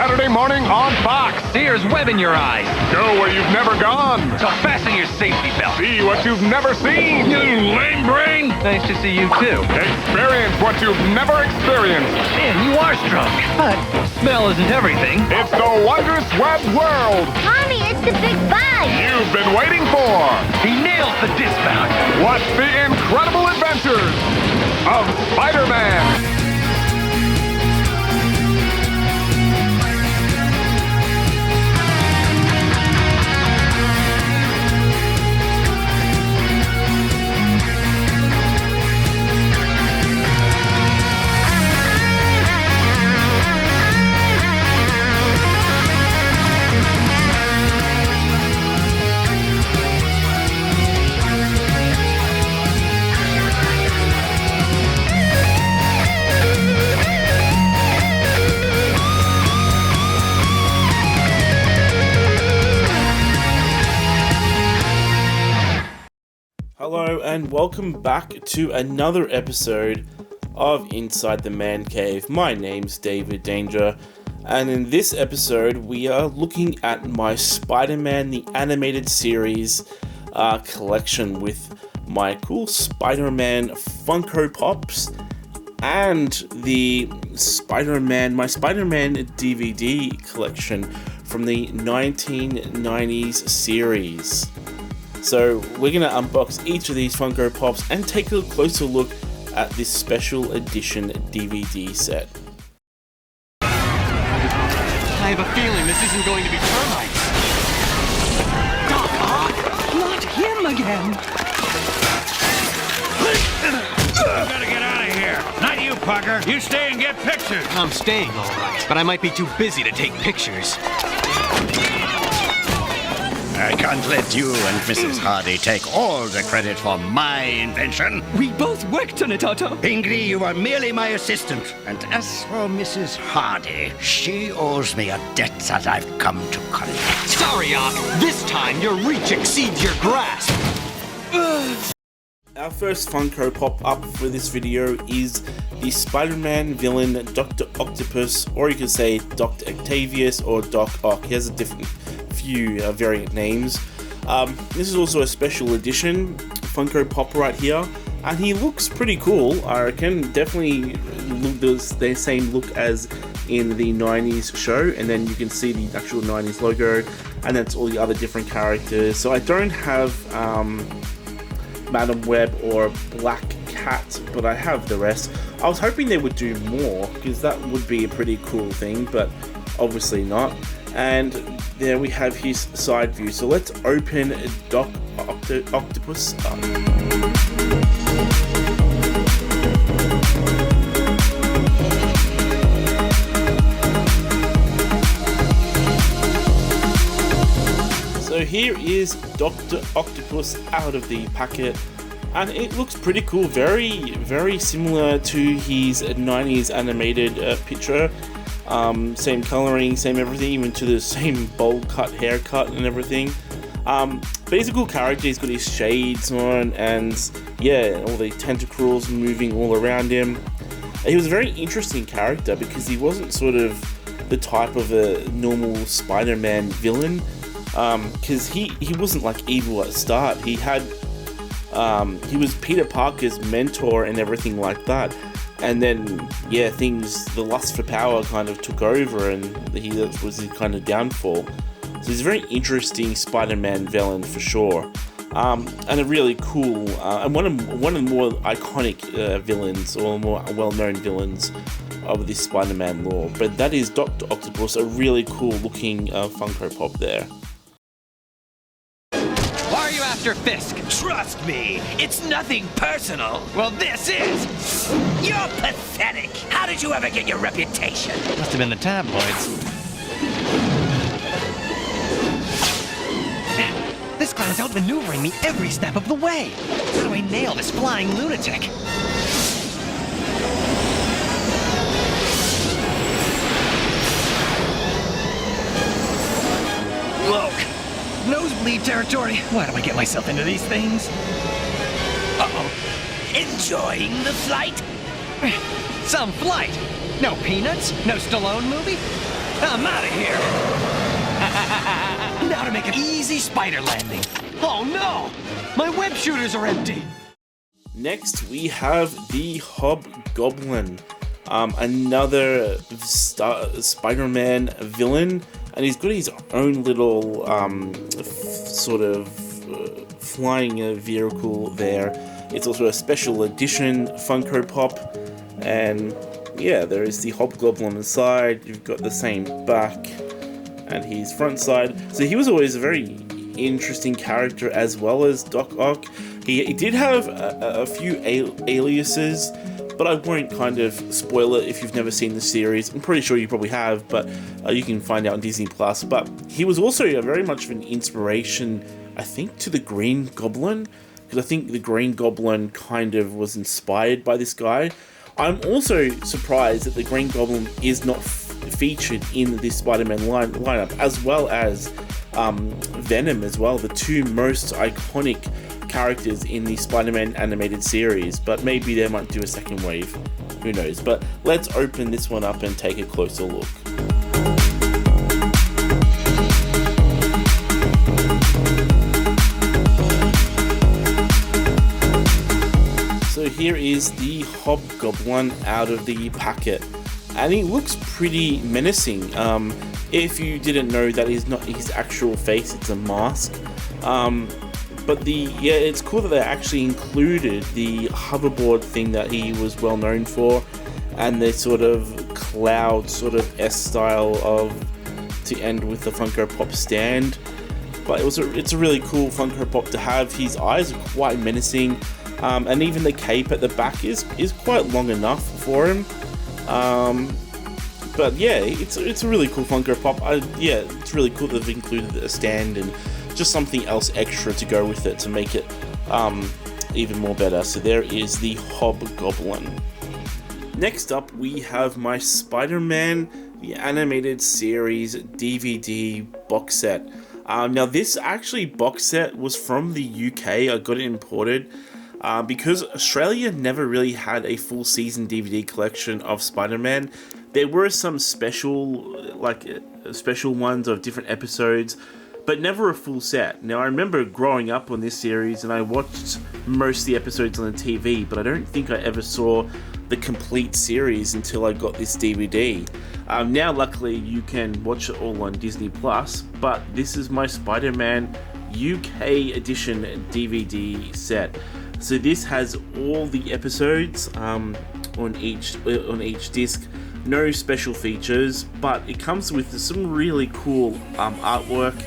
Saturday morning on Fox. There's web in your eyes. Go where you've never gone. So fasten your safety belt. See what you've never seen. You lame brain. Nice to see you too. Experience what you've never experienced. Man, you are strong. But smell isn't everything. It's the wondrous web world. Mommy, it's the big bug. You've been waiting for. He nails the dismount. What's the incredible adventures of Spider-Man? Hello and welcome back to another episode of Inside the Man Cave. My name's David Danger, and in this episode we are looking at my Spider-Man the Animated Series collection with my cool Spider-Man Funko Pops and the my Spider-Man DVD collection from the 1990s series. So we're going to unbox each of these Funko Pops and take a closer look at this special edition DVD set. I have a feeling this isn't going to be termites. Doc Ock! Not him again! You gotta get out of here. Not you, Parker. You stay and get pictures. I'm staying, all right, but I might be too busy to take pictures. I can't let you and Mrs. Hardy take all the credit for my invention. We both worked on it, Otto. Pingree, you are merely my assistant. And as for Mrs. Hardy, she owes me a debt that I've come to collect. Sorry, Ock. This time your reach exceeds your grasp. Our first Funko Pop up for this video is the Spider-Man villain Dr. Octopus, or you can say Dr. Octavius or Doc Ock. He has a different few variant names. This is also a special edition Funko Pop right here, and he looks pretty cool. I reckon definitely the same look as in the 90s show, and then you can see the actual 90s logo, and that's all the other different characters. So I don't have Madam Web or Black Cat, but I have the rest. I was hoping they would do more, because that would be a pretty cool thing, but obviously not. And there we have his side view. So let's open Doc Octopus up. So here is Dr. Octopus out of the packet, and it looks pretty cool. Very, very similar to his 90s animated picture. Same coloring, same everything, even to the same bowl cut haircut and everything. But he's a cool character. He's got his shades on, and yeah, all the tentacles moving all around him. He was a very interesting character because he wasn't sort of the type of a normal Spider-Man villain. Because he wasn't like evil at the start. He was Peter Parker's mentor and everything like that. And then, yeah, the lust for power kind of took over, and that was his kind of downfall. So he's a very interesting Spider-Man villain for sure, and a really cool and one of the more iconic villains, or more well-known villains of this Spider-Man lore. But that is Dr. Octopus, a really cool looking Funko Pop there. Why are you after Fisk? Trust me, it's nothing personal. Well, this is. You're pathetic. How did you ever get your reputation? Must have been the tabloids. This clown's outmaneuvering me every step of the way. How do I nail this flying lunatic? Look. Nosebleed territory. Why do I get myself into these things? Uh-oh. Enjoying the flight? Some flight. No Peanuts? No Stallone movie? I'm out of here. Now to make an easy spider landing. Oh no! My web shooters are empty. Next, we have the Hobgoblin, another Spider-Man villain, and he's got his own little sort of flying vehicle there. It's also a special edition Funko Pop, and yeah, there is the Hobgoblin inside. You've got the same back and his front side. So he was always a very interesting character, as well as Doc Ock. He did have a few aliases, but I won't kind of spoil it if you've never seen the series. I'm pretty sure you probably have, but you can find out on Disney+. But he was also very much of an inspiration, I think, to the Green Goblin, because I think the Green Goblin kind of was inspired by this guy. I'm also surprised that the Green Goblin is not featured in this Spider-Man lineup, as well as Venom as well, the two most iconic characters in the Spider-Man animated series. But maybe they might do a second wave, who knows. But let's open this one up and take a closer look. So here is the Hobgoblin out of the packet, and he looks pretty menacing. If you didn't know, that is not his actual face, it's a mask. But it's cool that they actually included the hoverboard thing that he was well known for, and the sort of cloud sort of S style of to end with the Funko Pop stand. But it's a really cool Funko Pop to have. His eyes are quite menacing, and even the cape at the back is quite long enough for him. But yeah, it's a really cool Funko Pop. It's really cool that they've included a stand and just something else extra to go with it to make it even more better. So there is the Hobgoblin. Next up, we have my Spider-Man the Animated Series DVD box set. Now this actually box set was from the UK. I got it imported because Australia never really had a full season DVD collection of Spider-Man. There were some special ones of different episodes, but never a full set. Now I remember growing up on this series and I watched most of the episodes on the TV, but I don't think I ever saw the complete series until I got this DVD. Now luckily you can watch it all on Disney+, but this is my Spider-Man UK edition DVD set. So this has all the episodes on each disc. No special features, but it comes with some really cool artwork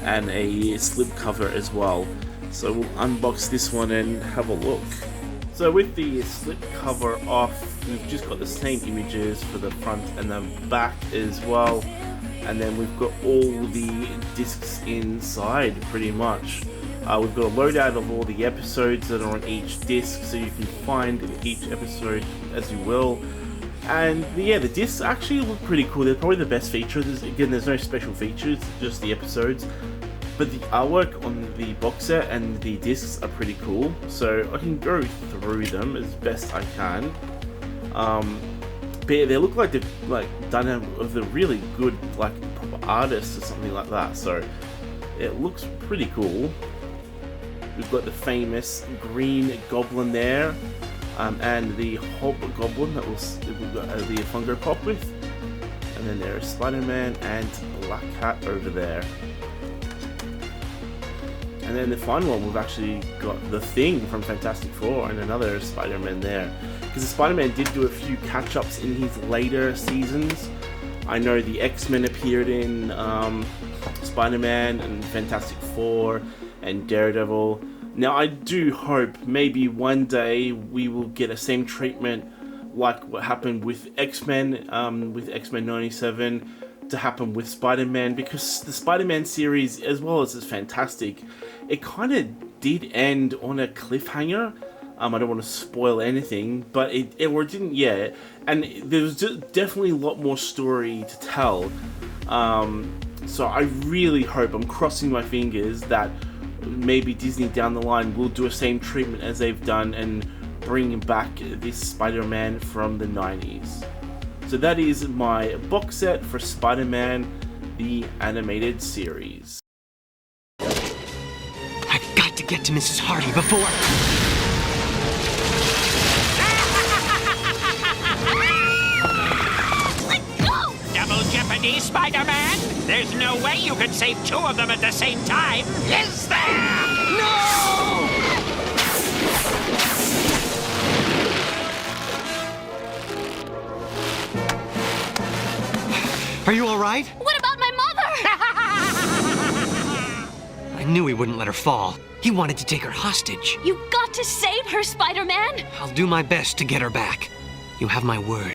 and a slip cover as well. So we'll unbox this one and have a look. So with the slip cover off, we've just got the same images for the front and the back as well. And then we've got all the discs inside pretty much. We've got a loadout of all the episodes that are on each disc, so you can find each episode as you will. And yeah, the discs actually look pretty cool. They're probably the best features. Again, there's no special features, just the episodes. But the artwork on the box set and the discs are pretty cool. So I can go through them as best I can. But yeah, they look like they've done it with a really good artist or something like that. So it looks pretty cool. We've got the famous Green Goblin there, and the Hobgoblin that we've got the Funko Pop with, and then there's Spider-Man and Black Cat over there. And then the final one, we've actually got the Thing from Fantastic Four and another Spider-Man there. Because the Spider-Man did do a few catch-ups in his later seasons. I know the X-Men appeared in Spider-Man and Fantastic Four and Daredevil. Now I do hope maybe one day we will get a same treatment like what happened with X-Men, with X-Men 97, to happen with Spider-Man, because the Spider-Man series, as well as it's fantastic, it kind of did end on a cliffhanger. I don't want to spoil anything, but it didn't yet, and there was definitely a lot more story to tell. So I really hope, I'm crossing my fingers, that maybe Disney down the line will do a same treatment as they've done and bring back this Spider-Man from the 90s. So that is my box set for Spider-Man, the animated series. I've got to get to Mrs. Hardy before... Double jeopardy, Spider-Man? There's no way you could save two of them at the same time. Is there? No! Are you all right? What about my mother? I knew he wouldn't let her fall. He wanted to take her hostage. You got to save her, Spider-Man. I'll do my best to get her back. You have my word.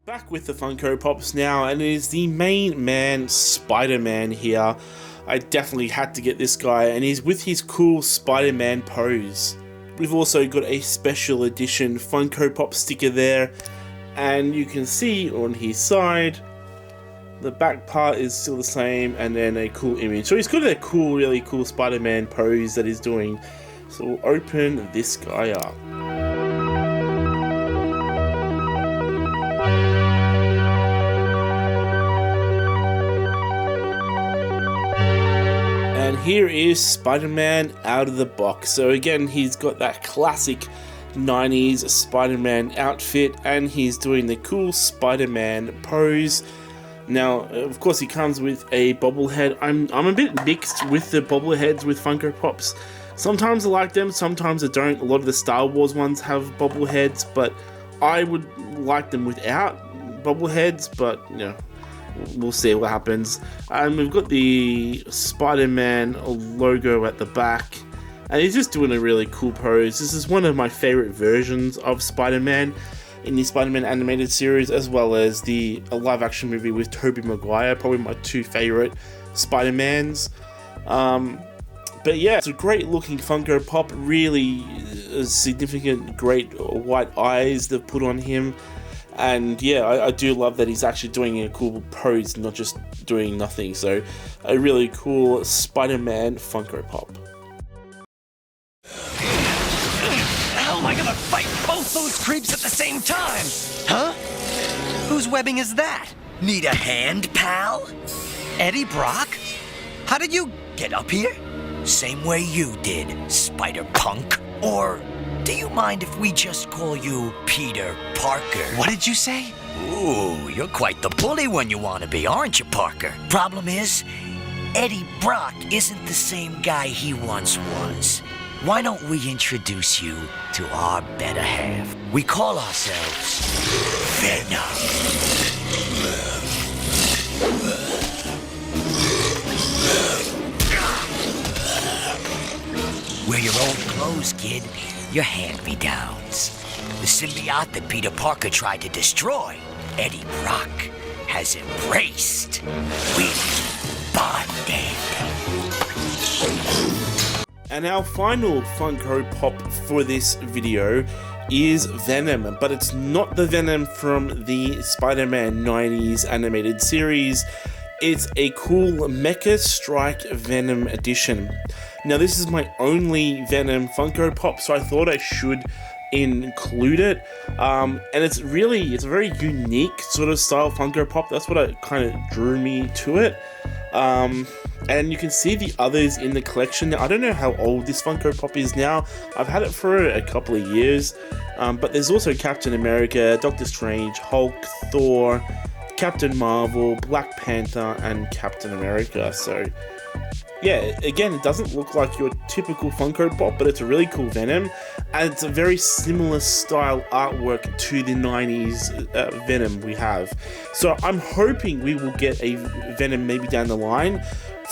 Back with the Funko Pops now, and it is the main man, Spider-Man here. I definitely had to get this guy, and he's with his cool Spider-Man pose. We've also got a special edition Funko Pop sticker there, and you can see on his side, the back part is still the same, and then a cool image. So he's got a cool, really cool Spider-Man pose that he's doing. So we'll open this guy up. And here is Spider-Man out of the box. So again, he's got that classic 90s Spider-Man outfit, and he's doing the cool Spider-Man pose. Now, of course, he comes with a bobblehead. I'm a bit mixed with the bobbleheads with Funko Pops. Sometimes I like them, sometimes I don't. A lot of the Star Wars ones have bobbleheads, but I would like them without bobbleheads, but, you know, we'll see what happens. And we've got the Spider-Man logo at the back, and he's just doing a really cool pose. This is one of my favorite versions of Spider-Man in the Spider-Man animated series, as well as the live-action movie with Tobey Maguire, probably my two favorite Spider-Mans. But yeah, it's a great looking Funko Pop, really significant, great white eyes they've put on him. And yeah, I do love that he's actually doing a cool pose, not just doing nothing. So a really cool Spider-Man Funko Pop. How am I gonna fight both those creeps at the same time? Huh? Whose webbing is that? Need a hand, pal? Eddie Brock? How did you get up here? Same way you did, Spider-Punk. Or do you mind if we just call you Peter Parker? What did you say? Ooh, you're quite the bully when you want to be, aren't you, Parker? Problem is, Eddie Brock isn't the same guy he once was. Why don't we introduce you to our better half? We call ourselves Venom. We're your old clothes, kid. Your hand-me-downs. The symbiote that Peter Parker tried to destroy, Eddie Brock has embraced. We've bonded. And our final Funko Pop for this video is Venom, but it's not the Venom from the Spider-Man 90s animated series. It's a cool Mecha Strike Venom edition. Now this is my only Venom Funko Pop, so I thought I should include it. And it's a very unique sort of style Funko Pop. That's what kind of drew me to it. And you can see the others in the collection. Now, I don't know how old this Funko Pop is now. I've had it for a couple of years. But there's also Captain America, Doctor Strange, Hulk, Thor, Captain Marvel, Black Panther, and Captain America. So yeah, again, it doesn't look like your typical Funko Pop, but it's a really cool Venom, and it's a very similar style artwork to the 90s Venom we have. So I'm hoping we will get a Venom maybe down the line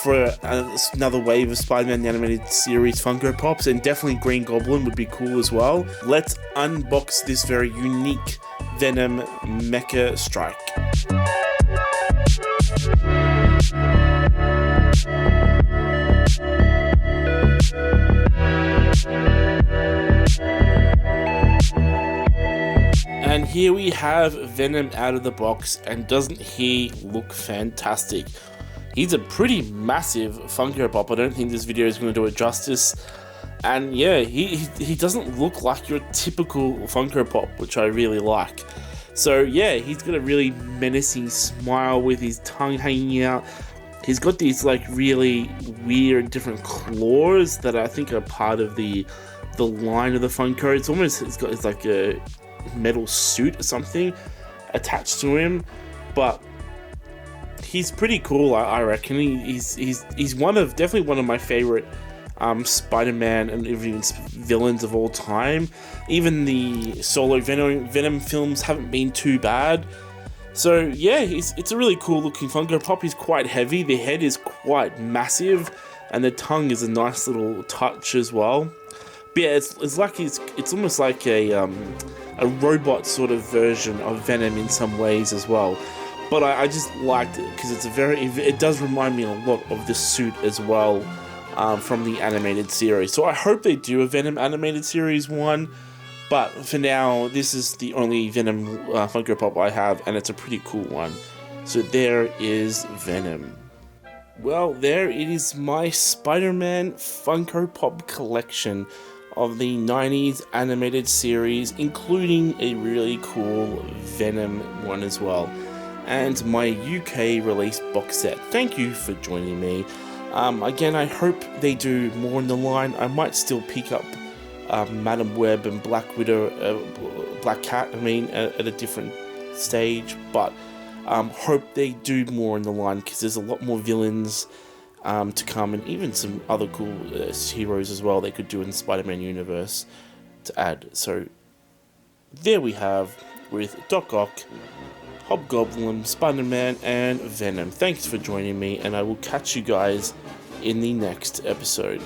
for another wave of Spider-Man the Animated Series Funko Pops, and definitely Green Goblin would be cool as well. Let's unbox this very unique Venom Mecha Strike. And here we have Venom out of the box, and doesn't he look fantastic? He's a pretty massive Funko Pop. I don't think this video is going to do it justice. And yeah, he doesn't look like your typical Funko Pop, which I really like. So yeah, he's got a really menacing smile with his tongue hanging out. He's got these like really weird different claws that I think are part of the line of the Funko. It's like a metal suit or something attached to him, but he's pretty cool. I reckon he's definitely one of my favorite Spider-Man and even villains of all time. Even the solo Venom films haven't been too bad. So yeah, it's a really cool looking Funko Pop. He's quite heavy, the head is quite massive, and the tongue is a nice little touch as well. But yeah, it's almost like a robot sort of version of Venom in some ways as well. But I just liked it because it does remind me a lot of the suit as well, from the animated series. So I hope they do a Venom animated series 1. But for now, this is the only Venom Funko Pop I have, and it's a pretty cool one. So there is Venom. Well, there it is, my Spider-Man Funko Pop collection of the 90s animated series, including a really cool Venom one as well, and my UK release box set. Thank you for joining me. Again, I hope they do more in the line. I might still pick up Madam Web and Black Cat, at a different stage, but hope they do more in the line, because there's a lot more villains to come, and even some other cool heroes as well they could do in the Spider-Man universe to add. So there we have with Doc Ock, Hobgoblin, Spider-Man, and Venom. Thanks for joining me, and I will catch you guys in the next episode.